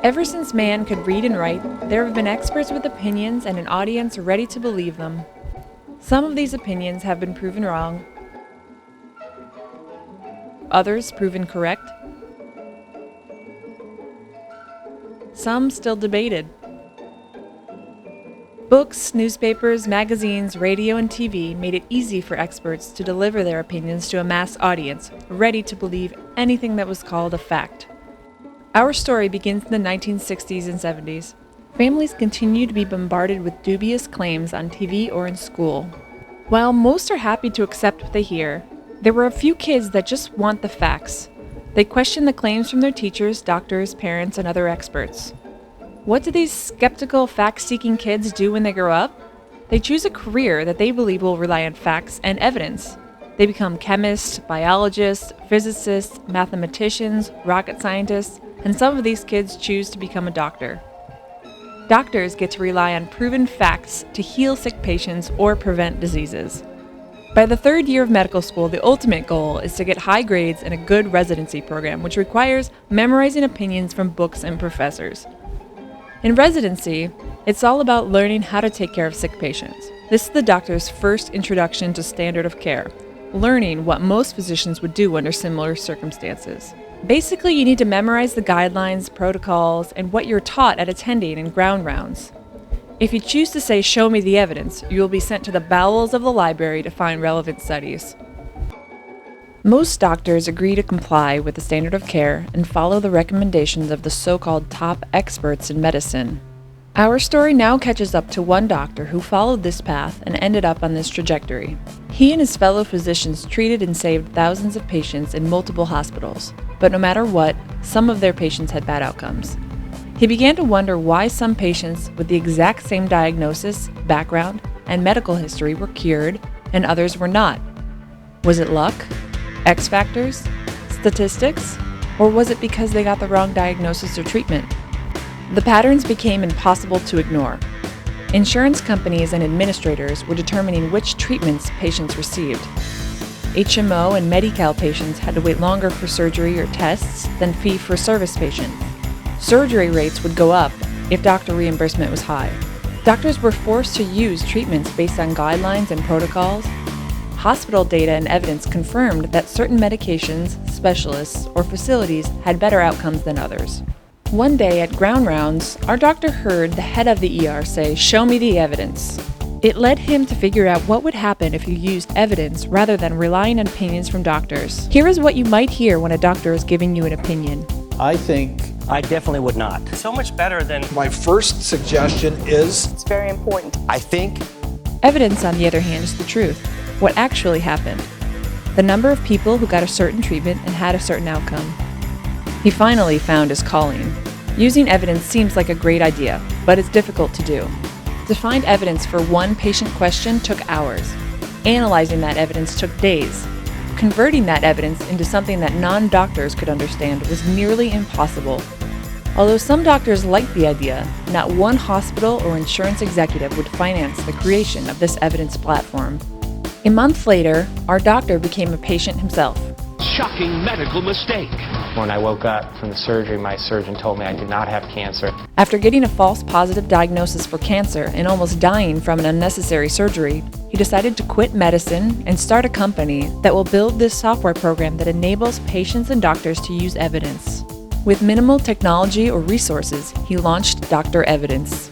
Ever since man could read and write, there have been experts with opinions and an audience ready to believe them. Some of these opinions have been proven wrong, others proven correct, some still debated. Books, newspapers, magazines, radio, and TV made it easy for experts to deliver their opinions to a mass audience, ready to believe anything that was called a fact. Our story begins in the 1960s and 70s. Families continue to be bombarded with dubious claims on TV or in school. While most are happy to accept what they hear, there were a few kids that just want the facts. They question the claims from their teachers, doctors, parents, and other experts. What do these skeptical, fact-seeking kids do when they grow up? They choose a career that they believe will rely on facts and evidence. They become chemists, biologists, physicists, mathematicians, rocket scientists, and some of these kids choose to become a doctor. Doctors get to rely on proven facts to heal sick patients or prevent diseases. By the third year of medical school, the ultimate goal is to get high grades in a good residency program, which requires memorizing opinions from books and professors. In residency, it's all about learning how to take care of sick patients. This is the doctor's first introduction to standard of care, learning what most physicians would do under similar circumstances. Basically, you need to memorize the guidelines, protocols, and what you're taught at attending and ground rounds. If you choose to say, "Show me the evidence," you will be sent to the bowels of the library to find relevant studies. Most doctors agree to comply with the standard of care and follow the recommendations of the so-called top experts in medicine. Our story now catches up to one doctor who followed this path and ended up on this trajectory. He and his fellow physicians treated and saved thousands of patients in multiple hospitals, but no matter what, some of their patients had bad outcomes. He began to wonder why some patients with the exact same diagnosis, background, and medical history were cured and others were not. Was it luck? X factors? Statistics? Or was it because they got the wrong diagnosis or treatment? The patterns became impossible to ignore. Insurance companies and administrators were determining which treatments patients received. HMO and Medi-Cal patients had to wait longer for surgery or tests than fee-for-service patients. Surgery rates would go up if doctor reimbursement was high. Doctors were forced to use treatments based on guidelines and protocols. Hospital data and evidence confirmed that certain medications, specialists, or facilities had better outcomes than others. One day at ground rounds, our doctor heard the head of the ER say, "Show me the evidence." It led him to figure out what would happen if you used evidence rather than relying on opinions from doctors. Here is what you might hear when a doctor is giving you an opinion. I definitely would not. So much better than... My first suggestion is... It's very important. I think... Evidence, on the other hand, is the truth. What actually happened. The number of people who got a certain treatment and had a certain outcome. He finally found his calling. Using evidence seems like a great idea, but it's difficult to do. To find evidence for one patient question took hours. Analyzing that evidence took days. Converting that evidence into something that non-doctors could understand was nearly impossible. Although some doctors liked the idea, not one hospital or insurance executive would finance the creation of this evidence platform. A month later, our doctor became a patient himself. Shocking medical mistake. When I woke up from the surgery, my surgeon told me I did not have cancer. After getting a false positive diagnosis for cancer and almost dying from an unnecessary surgery, he decided to quit medicine and start a company that will build this software program that enables patients and doctors to use evidence. With minimal technology or resources, he launched Dr. Evidence.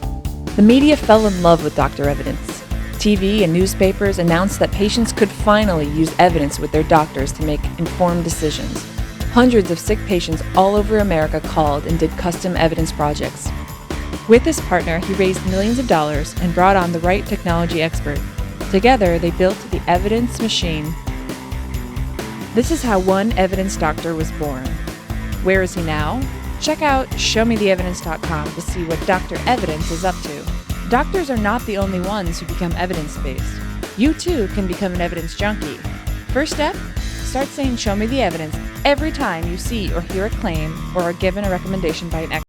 The media fell in love with Dr. Evidence. TV and newspapers announced that patients could finally use evidence with their doctors to make informed decisions. Hundreds of sick patients all over America called and did custom evidence projects. With his partner, he raised millions of dollars and brought on the right technology expert. Together, they built the Evidence Machine. This is how one evidence doctor was born. Where is he now? Check out showmetheevidence.com to see what Dr. Evidence is up to. Doctors are not the only ones who become evidence-based. You too can become an evidence junkie. First step, start saying "Show me the evidence" every time you see or hear a claim or are given a recommendation by an expert.